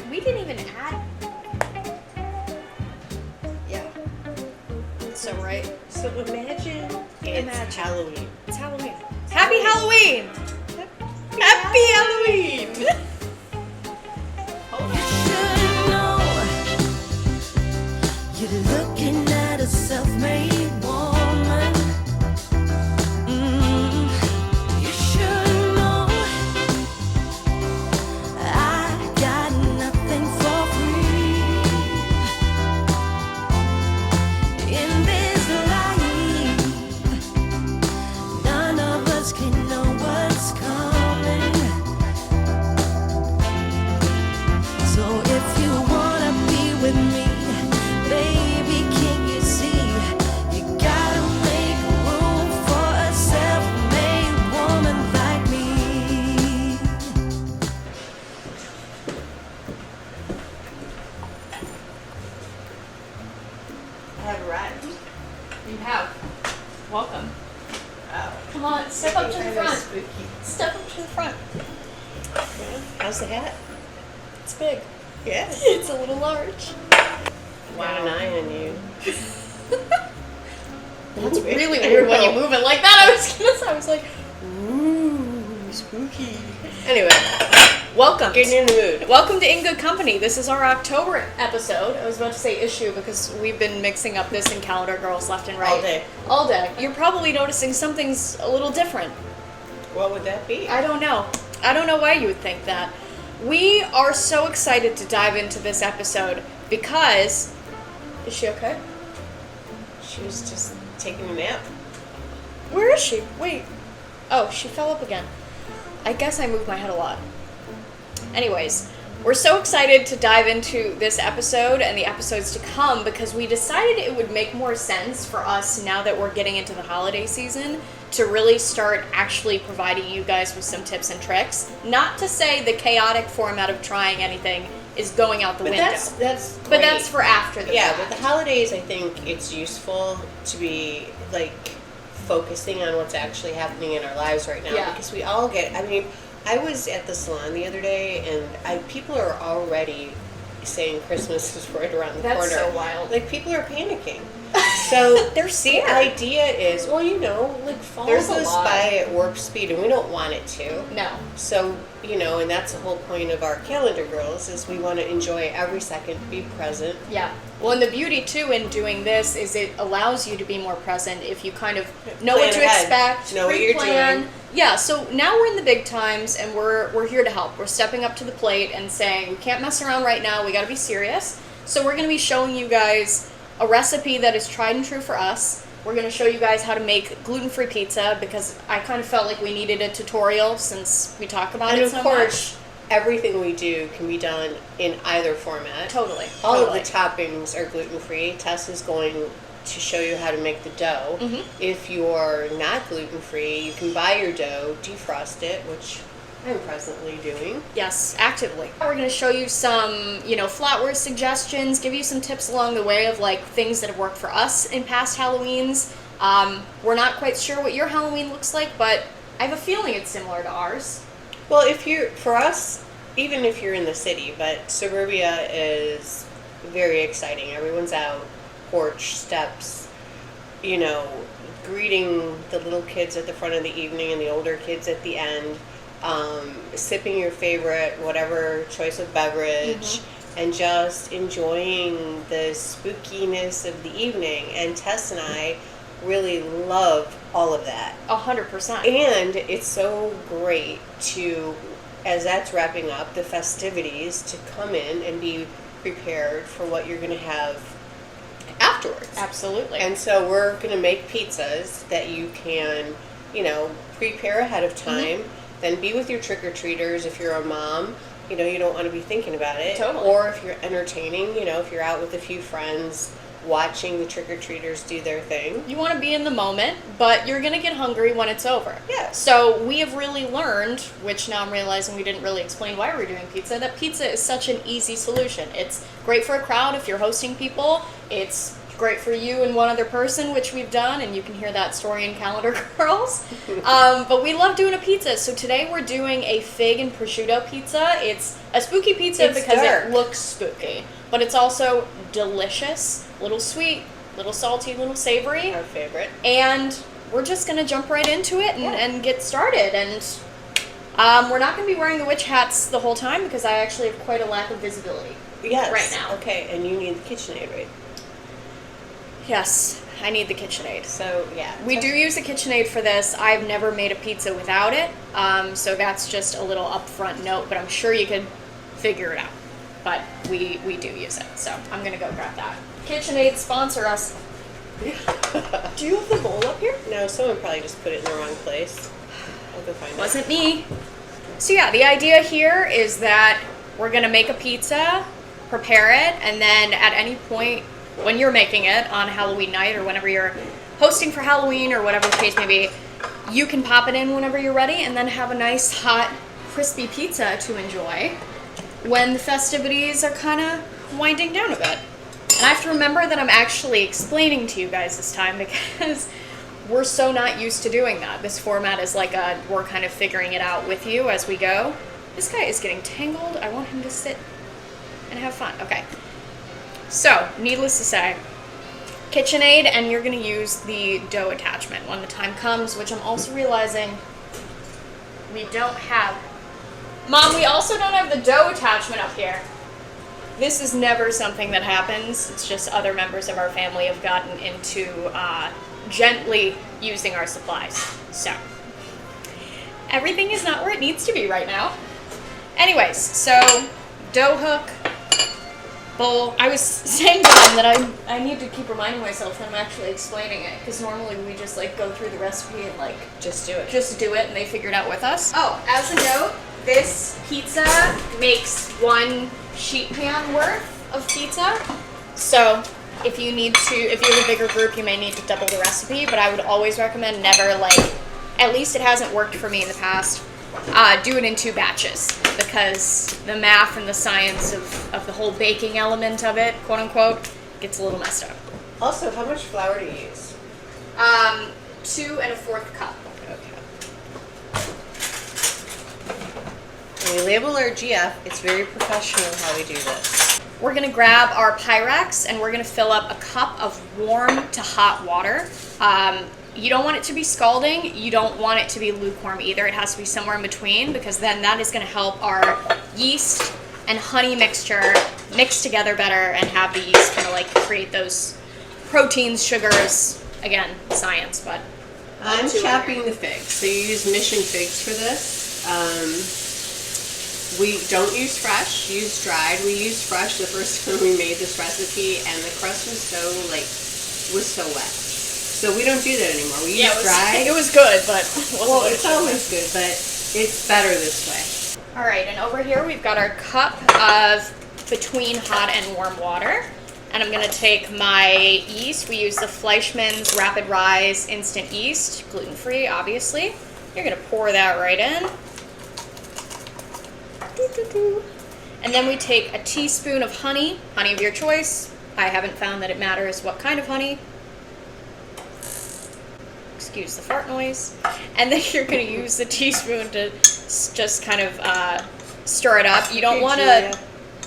We didn't even add. Yeah. So right. So imagine it's Halloween. It's Halloween. Happy Halloween! Happy Halloween! You should know you're looking at a self-made woman. You should know I got nothing for free. In this life, none of us can know what's coming. So if you wanna be with me, baby, can you see? You gotta make room for a self-made woman like me. I have arrived. You have. Welcome. Wow. Come on, step up to the Kind of front. spooky. Step up to the front. Yeah. How's the hat? It's big. Yeah. It's a little large. Got an eye on you. That's really weird when you move it like that. I was like, Ooh, spooky. Anyway, welcome. getting in the mood. Welcome to In Good Company. This is our October episode. I was about to say issue because we've been mixing up this and Calendar Girls left and right. All day. All day. You're probably noticing something's a little different. What would that be? I don't know. I don't know why you would think that. We are so excited to dive into this episode because... Is she okay? She was just taking a nap. Where is she? Wait. Oh, she fell up again. I guess I moved my head a lot. Anyways, we're so excited to dive into this episode and the episodes to come because we decided it would make more sense for us now that we're getting into the holiday season to really start actually providing you guys with some tips and tricks. Not to say the chaotic format of trying anything is going out the window. That's But great. that's for after the Yeah, fact. with the holidays, I think it's useful to be like focusing on what's actually happening in our lives right now Yeah. because we all get. I mean, I was at the salon the other day, and people are already saying Christmas is right around the That's corner. so wild. Like people are panicking. So They're the scared. idea is, well, you know, like fall There's a goes lot. by at warp speed, and we don't want it to. No. So, you know, and that's the whole point of our calendar girls is we want to enjoy every second, be present. Yeah. Well, and the beauty too in doing this is it allows you to be more present if you kind of know Plan what to ahead. expect, Know what you're pre-plan. doing. Yeah. So now we're in the big times, and we're here to help. We're stepping up to the plate and saying we can't mess around right now. We got to be serious. So we're going to be showing you guys a recipe that is tried and true for us. We're going to show you guys how to make gluten-free pizza because I kind of felt like we needed a tutorial since we talk about And it of so course, everything we do can be done in either format. much. Totally. All totally. of the toppings are gluten-free. Tess is going to show you how to make the dough. Mhm. If you're not gluten-free, you can buy your dough, defrost it, which I'm presently doing. Yes, actively. We're going to show you some, flatware suggestions, give you some tips along the way of like things that have worked for us in past Halloweens. We're not quite sure what your Halloween looks like, but I have a feeling it's similar to ours. Well, for us, even if you're in the city, but suburbia is very exciting. Everyone's out, porch, steps, greeting the little kids at the front of the evening and the older kids at the end, sipping your favorite, whatever choice of beverage, and just enjoying the spookiness of the evening. And Tess and I really love all of that. 100%. And it's so great to, as that's wrapping up, the festivities, to come in and be prepared for what you're going to have afterwards. Absolutely. And so we're going to make pizzas that you can, prepare ahead of time, then be with your trick-or-treaters if you're a mom. You don't want to be thinking about it. Totally. Or if you're entertaining, if you're out with a few friends, watching the trick-or-treaters do their thing. You want to be in the moment, but you're going to get hungry when it's over. Yeah. So we have really learned, which now I'm realizing we didn't really explain why we're doing pizza, that pizza is such an easy solution. It's great for a crowd if you're hosting people. It's great for you and one other person, which we've done, and you can hear that story in Calendar Girls. But we love doing a pizza, so today we're doing a fig and prosciutto pizza. It's a spooky pizza because dark. it looks spooky, but it's also delicious, a little sweet, a little salty, a little savory. Our favorite. And we're just going to jump right into it and get started. And we're not going to be wearing the witch hats the whole time because I actually have quite a lack of visibility. Yes. Right now. Okay, and you need the KitchenAid, right? Yes, I need the KitchenAid. So, yeah. We do use the KitchenAid for this. I've never made a pizza without it, so that's just a little upfront note, but I'm sure you could figure it out. But we do use it, so I'm going to go grab that. KitchenAid, sponsor us. Do you have the bowl up here? No, someone probably just put it in the wrong place. I'll go find it. Wasn't me. So yeah, the idea here is that we're going to make a pizza, prepare it, and then at any point when you're making it on Halloween night or whenever you're hosting for Halloween or whatever the case may be, you can pop it in whenever you're ready and then have a nice, hot, crispy pizza to enjoy when the festivities are kind of winding down a bit. And I have to remember that I'm actually explaining to you guys this time because we're so not used to doing that. This format is like we're kind of figuring it out with you as we go. This guy is getting tangled. I want him to sit and have fun. Okay. So, needless to say, KitchenAid, and you're going to use the dough attachment when the time comes, which I'm also realizing we don't have. Mom, we also don't have the dough attachment up here. This is never something that happens. It's just other members of our family have gotten into gently using our supplies. So, everything is not where it needs to be right now. Anyways, so dough hook, bowl. I was saying to them that I need to keep reminding myself that I'm actually explaining it, because normally we just like go through the recipe and like Just do it. just do it and they figure it out with us. Oh, as a note, this pizza makes one sheet pan worth of pizza. So if you have a bigger group, you may need to double the recipe, but I would always recommend never at least it hasn't worked for me in the past, do it in 2 batches, because the math and the science of the whole baking element of it, quote unquote, gets a little messed up. Also, how much flour do you use? 2 1/4 cup. When we label our GF, it's very professional how we do this. We're gonna grab our Pyrex and we're gonna fill up a cup of warm to hot water. You don't want it to be scalding, you don't want it to be lukewarm either. It has to be somewhere in between, because then that is gonna help our yeast and honey mixture mix together better and have the yeast kind of like create those proteins, sugars. Again, science, but I'm chopping the figs. So you use mission figs for this. We don't use fresh, use dried. We used fresh the first time we made this recipe, and the crust was so wet. So we don't do that anymore. We use dried. It was good, but Well, it's always good, but it's better this way. All right, and over here we've got our cup of between hot and warm water. And I'm gonna take my yeast. We use the Fleischmann's Rapid Rise Instant Yeast, gluten-free, obviously. You're gonna pour that right in. And then we take a teaspoon of honey of your choice. I haven't found that it matters what kind of honey. Excuse the fart noise. And then you're going to use the teaspoon to just kind of stir it up. You don't want to...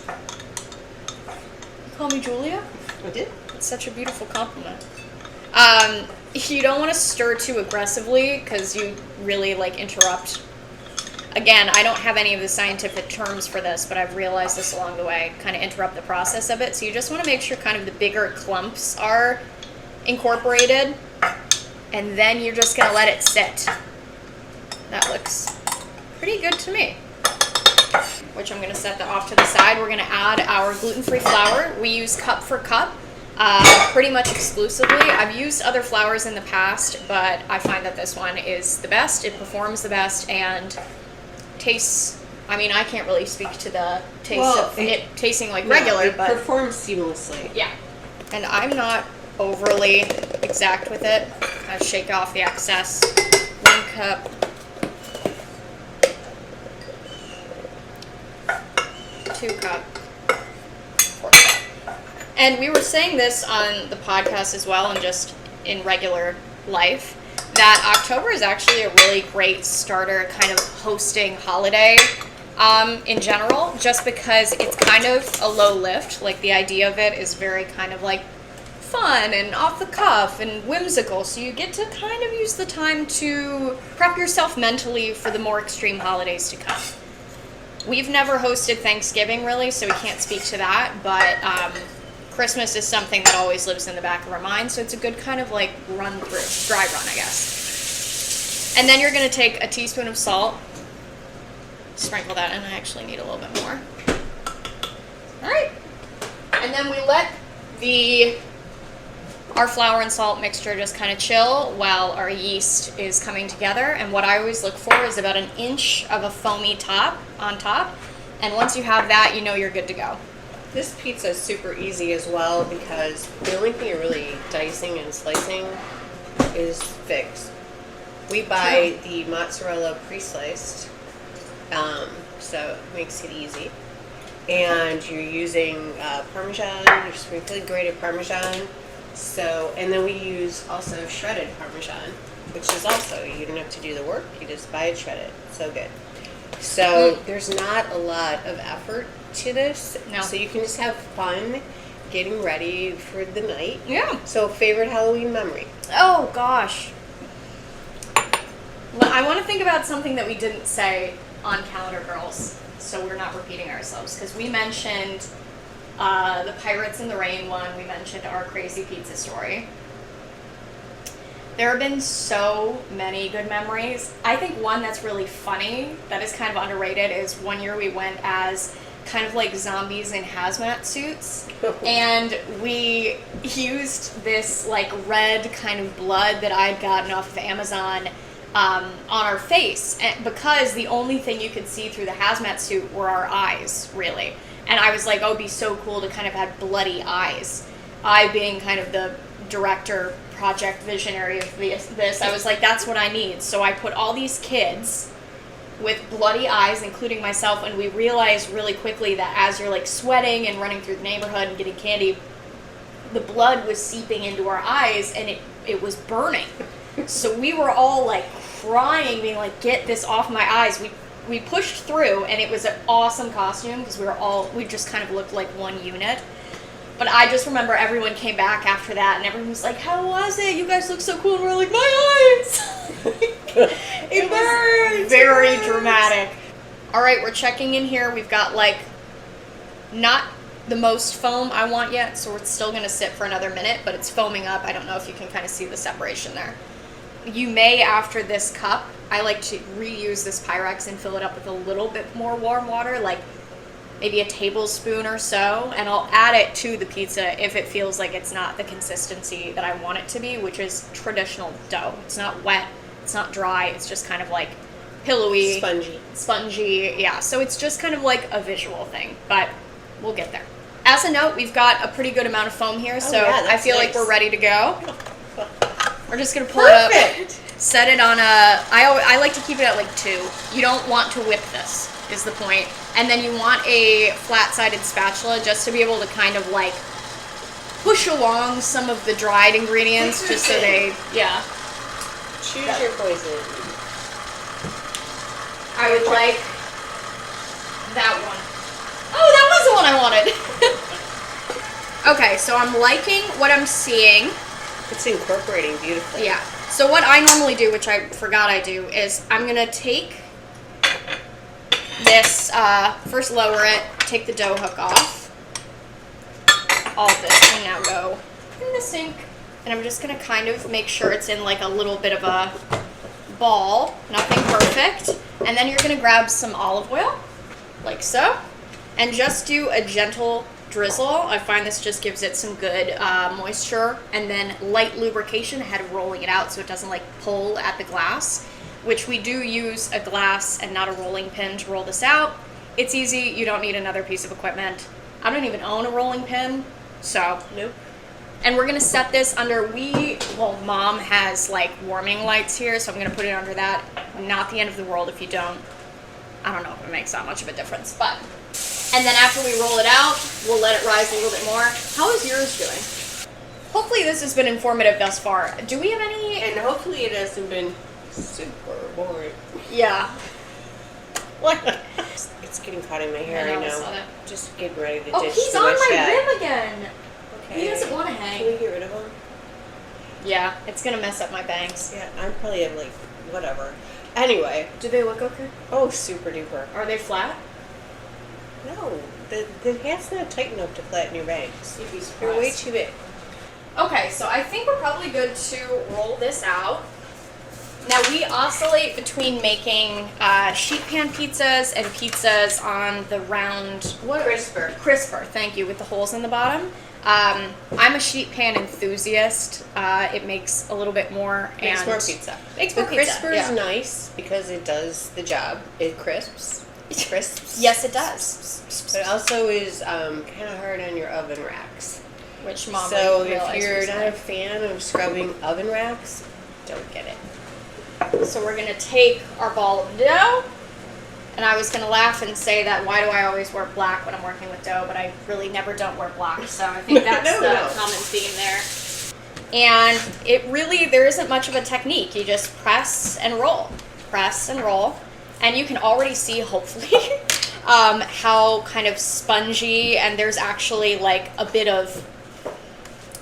You call me Julia? I did. It's such a beautiful compliment. You don't want to stir too aggressively because you really interrupt. Again, I don't have any of the scientific terms for this, but I've realized this along the way, kind of interrupt the process of it. So you just want to make sure kind of the bigger clumps are incorporated, and then you're just going to let it sit. That looks pretty good to me. Which I'm going to set that off to the side. We're going to add our gluten-free flour. We use cup for cup, pretty much exclusively. I've used other flours in the past, but I find that this one is the best. It performs the best and tastes, I mean, I can't really speak to the taste of it tasting like regular, it but performs seamlessly. Yeah. And I'm not overly exact with it. I shake off the excess. 1 cup. 2 cup. 4 cup. And we were saying this on the podcast as well, and just in regular life, that October is actually a really great starter kind of hosting holiday in general, just because it's kind of a low lift. Like, the idea of it is very kind of like fun and off the cuff and whimsical, so you get to kind of use the time to prep yourself mentally for the more extreme holidays to come. We've never hosted Thanksgiving, really, so we can't speak to that, but Christmas is something that always lives in the back of our mind, so it's a good kind of like run through, dry run, I guess. And then you're going to take a teaspoon of salt, sprinkle that in. I actually need a little bit more. All right. And then we let our flour and salt mixture just kind of chill while our yeast is coming together. And what I always look for is about 1 inch of a foamy top on top. And once you have that, you know you're good to go. This pizza is super easy as well because the only thing you're really dicing and slicing is figs. We buy the mozzarella pre-sliced, so it makes it easy. And you're using Parmesan, you're sprinkling grated Parmesan. So, and then we use also shredded Parmesan, which is also, you don't have to do the work, you just buy it shredded. So good. So there's not a lot of effort to this. No. So you can just have fun getting ready for the night. Yeah. So favorite Halloween memory? Oh, gosh. Well, I want to think about something that we didn't say on Calendar Girls, so we're not repeating ourselves, because we mentioned the Pirates in the Rain one, we mentioned our crazy pizza story. There have been so many good memories. I think one that's really funny, that is kind of underrated, is one year we went as kind of like zombies in hazmat suits, and we used this like red kind of blood that I'd gotten off of Amazon on our face, and because the only thing you could see through the hazmat suit were our eyes, really. And I was like, oh, it'd be so cool to kind of have bloody eyes. I, being kind of the director, project visionary of this, I was like, that's what I need. So I put all these kids with bloody eyes, including myself, and we realized really quickly that as you're like sweating and running through the neighborhood and getting candy, the blood was seeping into our eyes, and it was burning. So we were all like crying, being like, get this off my eyes. We pushed through, and it was an awesome costume because we just kind of looked like one unit. But I just remember everyone came back after that, and everyone was like, how was it? You guys look so cool. And we're like, my eyes! It was very dramatic. All right, we're checking in here. We've got like not the most foam I want yet, so we're still going to sit for another minute, but it's foaming up. I don't know if you can kind of see the separation there. You may, after this cup, I like to reuse this Pyrex and fill it up with a little bit more warm water, like maybe a tablespoon or so, and I'll add it to the pizza if it feels like it's not the consistency that I want it to be, which is traditional dough. It's not wet, it's not dry, it's just kind of like pillowy. Spongy, yeah. So it's just kind of like a visual thing, but we'll get there. As a note, we've got a pretty good amount of foam here, so yeah, I feel like nice. we're ready to go. We're just going to pull it up, set it on I like to keep it at like 2. You don't want to whip this, is the point. And then you want a flat-sided spatula just to be able to kind of like push along some of the dried ingredients just so they, yeah. Choose your poison. I would like that one. Oh, that was the one I wanted. Okay, so I'm liking what I'm seeing. It's incorporating beautifully. Yeah. So what I normally do, which I forgot I do, is I'm going to take this, first lower it, take the dough hook off. All of this can now go in the sink. And I'm just going to kind of make sure it's in like a little bit of a ball. Nothing perfect. And then you're going to grab some olive oil, like so, and just do a gentle drizzle. I find this just gives it some good moisture, and then light lubrication ahead of rolling it out so it doesn't like pull at the glass, which we do use a glass and not a rolling pin to roll this out. It's easy. You don't need another piece of equipment. I don't even own a rolling pin, so nope. And we're gonna set this under, Mom has like warming lights here, so I'm gonna put it under that. Not the end of the world if you don't. I don't know if it makes that much of a difference, but And then after we roll it out, we'll let it rise a little bit more. How is yours doing? Hopefully this has been informative thus far. Do we have any... And hopefully it hasn't been super boring. Yeah. What? It's getting caught in my hair I right know, I now. saw that. Just getting ready to ditch Oh, he's the on my shed. rim again. Okay. He doesn't want to Can hang. we get rid of him? Yeah, it's going to mess up my bangs. Yeah, I probably have like, whatever. Anyway. Do they look okay? Oh, super duper. Are they flat? No, the hat's not tight enough to flatten your bangs. You'd be They're way surprised. too big. Okay, so I think we're probably good to roll this out. Now we oscillate between making sheet pan pizzas and pizzas on the round... Crisper. Crisper, thank you, with the holes in the bottom. I'm a sheet pan enthusiast. It makes a little bit more. Makes and more pizza. Makes The more pizza. crisper yeah. is nice because it does the job. It crisps. It crisps. Yes, it does. But it also is kind of hard on your oven racks. Which mom So realized if you're recently. not a fan of scrubbing oven racks, don't get it. So we're gonna take our ball of dough, and I was gonna laugh and say that why do I always wear black when I'm working with dough, but I really never don't wear black, so I think that's No, the no. common theme there. And it really, there isn't much of a technique. You just press and roll, and you can already see, hopefully, how kind of spongy, and there's actually like a bit of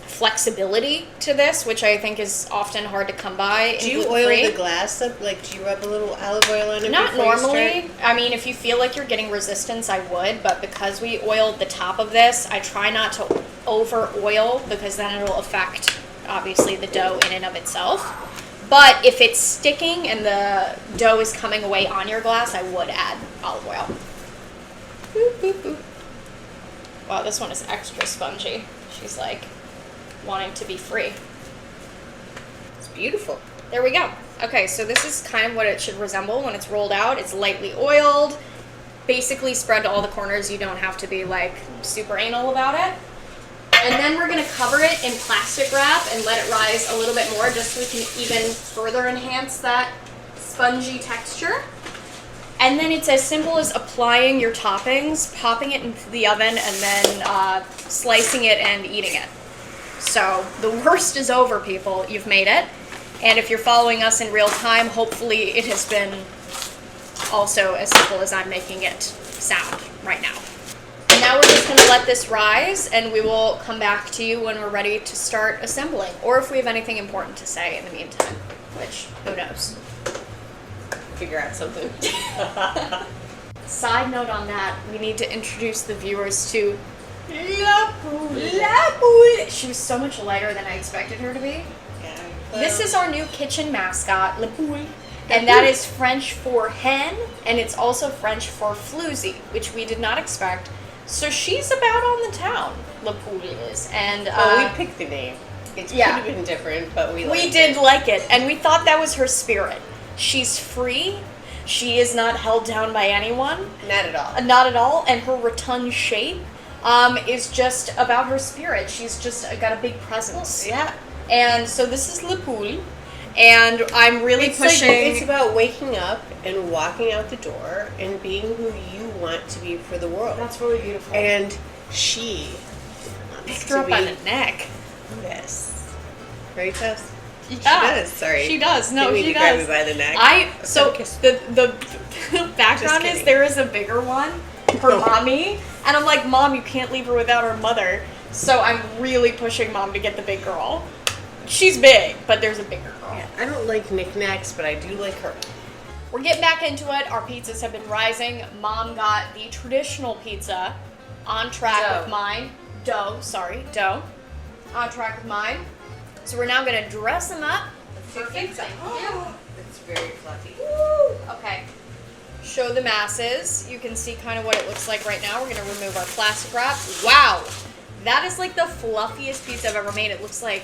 flexibility to this, which I think is often hard to come by. Do you gluten-free. oil the glass up? Like, do you rub a little olive oil on it? Not before you normally. start? I mean, if you feel like you're getting resistance, I would, but because we oiled the top of this, I try not to over oil because then it'll affect, obviously, the dough in and of itself. But if it's sticking and the dough is coming away on your glass, I would add olive oil. Boop, boop, boop. Wow, this one is extra spongy. She's like wanting to be free. It's beautiful. There we go. Okay, so this is kind of what it should resemble when it's rolled out. It's lightly oiled, basically spread to all the corners. You don't have to be like super anal about it. And then we're gonna cover it in plastic wrap and let it rise a little bit more just so we can even further enhance that spongy texture. And then it's as simple as applying your toppings, popping it into the oven, and then slicing it and eating it. So the worst is over, people. You've made it. And if you're following us in real time, hopefully it has been also as simple as I'm making it sound right now. And now we're just going to let this rise, and we will come back to you when we're ready to start assembling, or if we have anything important to say in the meantime, which, who knows. Figure out something. Side note on that, we need to introduce the viewers to Lapouille. She was so much lighter than I expected her to be. Yeah. This is our new kitchen mascot, Lapouille. And that is French for hen, and it's also French for floozy, which we did not expect. So she's about on the town, Lapouille is. And Well, we picked the name. It yeah. could have been different, but we liked we did it. like it, and we thought that was her spirit. She's free. She is not held down by anyone. Not at all. Not at all, and her rotund shape is just about her spirit. She's just got a big presence. Yeah. And so this is Lapouille, and I'm really It's pushing... like, it's about waking up and walking out the door and being who you want to be for the world. That's really beautiful. And she picked her up by the neck. Yes. Right, Tess? Yeah, She does. Sorry. She does. No, Didn't mean she to grab does. me by the neck. So Kiss. the background is kidding. there is a bigger one, her Oh. mommy, and I'm like, Mom, you can't leave her without her mother. So I'm really pushing Mom to get the big girl. She's big, but there's a bigger girl. Yeah, I don't like knickknacks, but I do like her. We're getting back into it. Our pizzas have been rising. Mom got the traditional pizza on track Dough. with mine. Dough. On track with mine. So we're now going to dress them up. Perfect. Thank you. It's very fluffy. Woo! Okay. Show the masses. You can see kind of what it looks like right now. We're going to remove our plastic wrap. Wow. That is like the fluffiest pizza I've ever made. It looks like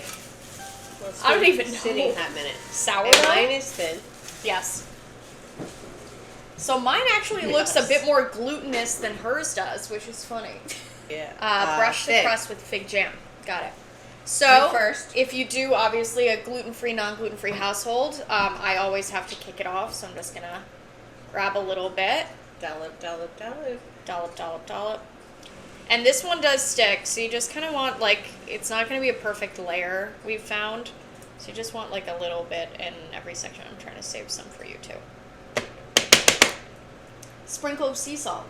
Well, it's I don't been even know. sitting hot minute. sourdough. And mine is thin. Yes. So mine actually looks a bit more glutinous than hers does, which is funny. Yeah. Brush the thick. crust with fig jam. Got it. So, Me first. if you do, obviously, a gluten-free, non-gluten-free household, I always have to kick it off, so I'm just going to grab a little bit. Dollop, dollop, dollop. Dollop, dollop, dollop. And this one does stick, so you just kind of want, like, it's not going to be a perfect layer we've found. So you just want, like, a little bit in every section. I'm trying to save some for you, too. Sprinkle of sea salt.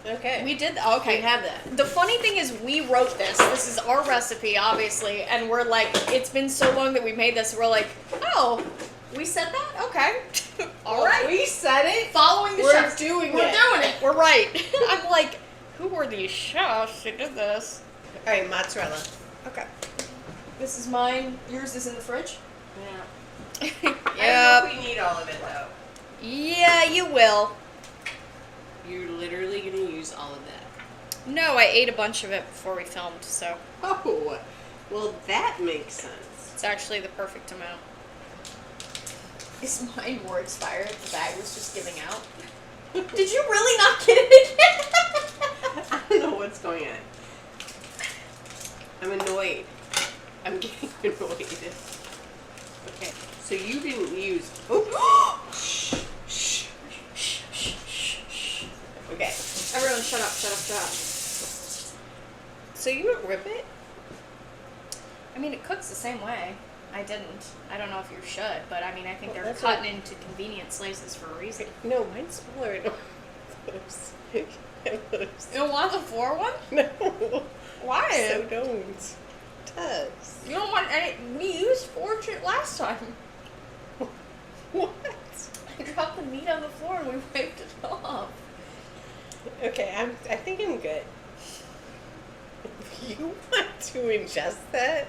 Okay. We did, okay. We have that. The funny thing is we wrote this. This is our recipe, obviously, and we're like, it's been so long that we made this, we're like, oh, we said that? Okay. All right. We said it. Following the We're chefs. doing We're it. doing it. We're right. I'm like, who were these chefs who did this? All right, mozzarella. Okay. This is mine. Yours is in the fridge? Yeah. Yeah. I don't know if we need all of it, though. Yeah, you will. You're literally going to use all of that. No, I ate a bunch of it before we filmed, so Oh, well, that makes sense. it's actually the perfect amount. Is mine more expired? The bag was just giving out. Did you really not get it again? I don't know what's going on. I'm annoyed. I'm getting annoyed. Okay, so you didn't use... Oh! Shh, shh, shh, shh, shh, shh. Okay. Everyone shut up, shut up, shut up. So you don't rip it? I mean, it cooks the same way. I didn't. I don't know if you should, but I mean, I think Well, they're that's cut what- into convenient slices for a reason. No, mine's smaller. I don't those. Those. You don't want the 4 one? No. Why? So don't. Tess. You don't want any. We used 4 last time. What? I dropped the meat on the floor and we wiped it off. Okay, I think I'm good. If you want to ingest that,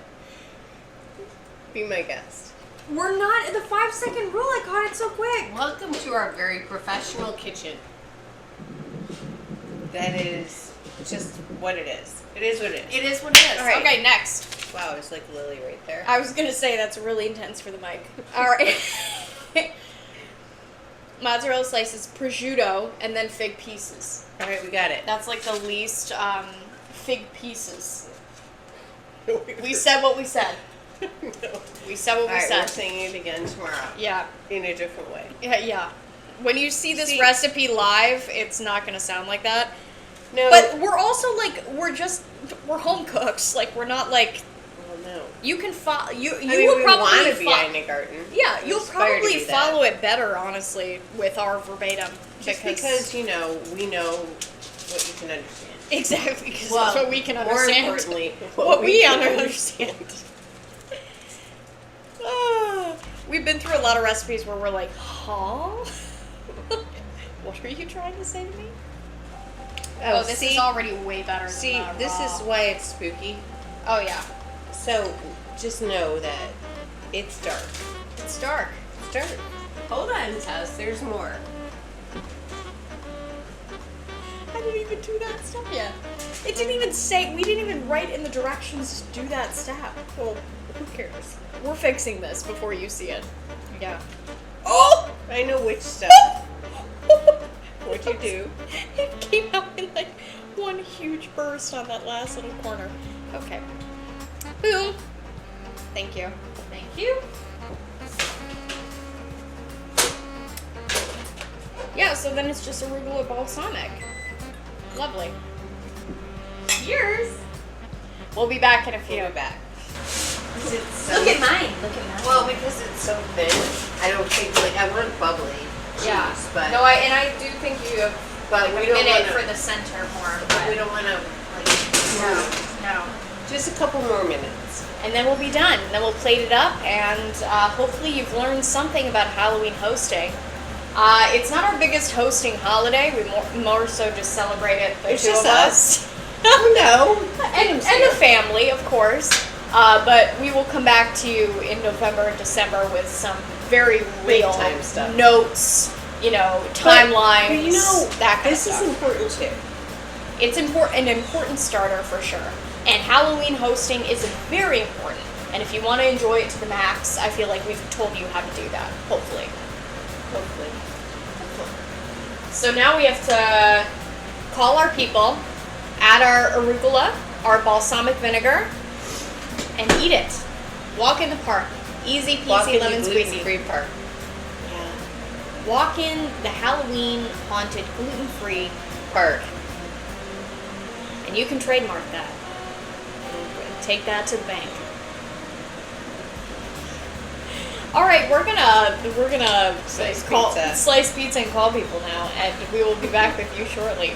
be my guest. We're not at the 5-second rule. I caught it so quick. Welcome to our very professional kitchen. That is just what it is. It is what it is. It is what it is. All right. Okay, next. Wow, it's like Lily right there. I was gonna say that's really intense for the mic. All right. Mozzarella slices, prosciutto, and then fig pieces. All right, we got it. That's like the least fig pieces. We said what we said. No. We said what All we right, said. we're saying it again tomorrow Yeah. in a different way. Yeah, yeah. When you see this See- recipe live, it's not gonna sound like that. No, But we're also like we're home cooks. Like we're not like well, no. you can follow you. You I mean, will we probably want to be Ina Garten. Yeah, We you'll aspire to probably be that. follow it better, honestly, with our verbatim. Just because you know we know what you can understand. Exactly, because Well, that's what we can more understand. importantly, what we can understand. We've been through a lot of recipes where we're like, huh? What are you trying to say to me? Oh, this is already way better than See, the this raw. is why it's spooky. Oh, yeah. So just know that it's dark. It's dark. It's dark. Hold on, Tess. There's more. I didn't even do that step yet. It didn't even say, we didn't even write in the directions to do that step. Well, who cares? We're fixing this before you see it. Yeah. Oh! I know which stuff. What'd you do? It came out in like one huge burst on that last little corner. Okay. Boom. Thank you. Thank you. Yeah, so then it's just arugula balsamic. Lovely. Cheers. We'll be back in a few. We'll be back. Because it's so Look at mine. Look at mine. Well, because it's so thin, I don't think like I want bubbly cheese, Yeah. but No, I do think you have but like we a don't minute wanna, for the center more. we But don't want to like no. just a couple more minutes. And then we'll be done. And then we'll plate it up, and hopefully you've learned something about Halloween hosting. It's not our biggest hosting holiday. We more so just celebrate it, the It's two just of us. us. No, and the family, of course. But we will come back to you in November and December with some very Big real time stuff. notes, timelines, But you know, that kind this of is stuff. important too. It's an important starter for sure. And Halloween hosting is very important. And if you want to enjoy it to the max, I feel like we've told you how to do that, hopefully. Hopefully. So now we have to call our people, add our arugula, our balsamic vinegar, and eat it. Walk in the park. Easy peasy Walk in lemon the squeezy. gluten-free park. walk in the Halloween haunted gluten-free Park. and you can trademark that. Take that to the bank. All right, we're gonna slice pizza and call people now, and we will be back with you shortly.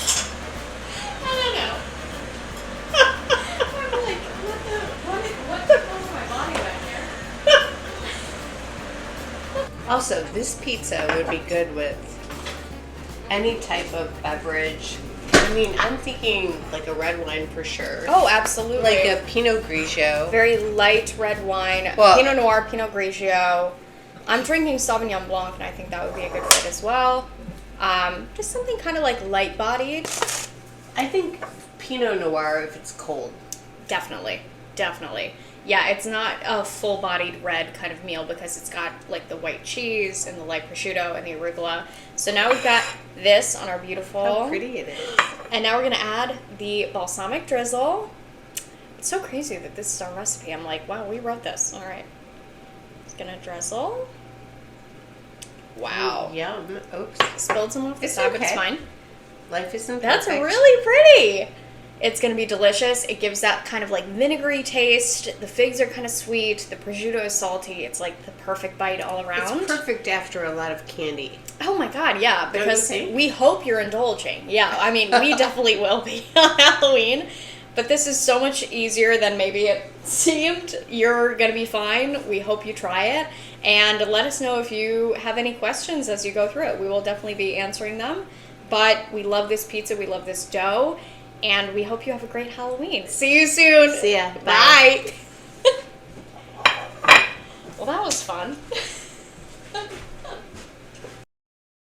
I don't know. I'm like, what the hell is my body back here? Also, this pizza would be good with any type of beverage. I mean, I'm thinking like a red wine for sure. Oh, absolutely. Like a Pinot Grigio. Very light red wine. Well- Pinot Noir, Pinot Grigio. I'm drinking Sauvignon Blanc, and I think that would be a good fit as well. Just something kind of like light-bodied. I think Pinot Noir if it's cold. Definitely. Yeah, it's not a full-bodied red kind of meal because it's got like the white cheese and the light prosciutto and the arugula. So now we've got this on our beautiful... How pretty it is. And now we're going to add the balsamic drizzle. It's so crazy that this is our recipe. I'm like, wow, we wrote this. All right. Just going to drizzle. Wow. Ooh, yum. Oops. Spilled some off the It's side, but it's okay. fine. Life isn't That's perfect. really pretty. It's going to be delicious. It gives that kind of like vinegary taste. The figs are kind of sweet. The prosciutto is salty. It's like the perfect bite all around. It's perfect after a lot of candy. Oh my god, yeah, Don't you because think? we hope you're indulging. Yeah, I mean, we definitely will be on Halloween. But this is so much easier than maybe it seemed. You're going to be fine. We hope you try it. And let us know if you have any questions as you go through it. We will definitely be answering them. But we love this pizza. We love this dough. And we hope you have a great Halloween. See you soon. See ya. Bye. Well, that was fun.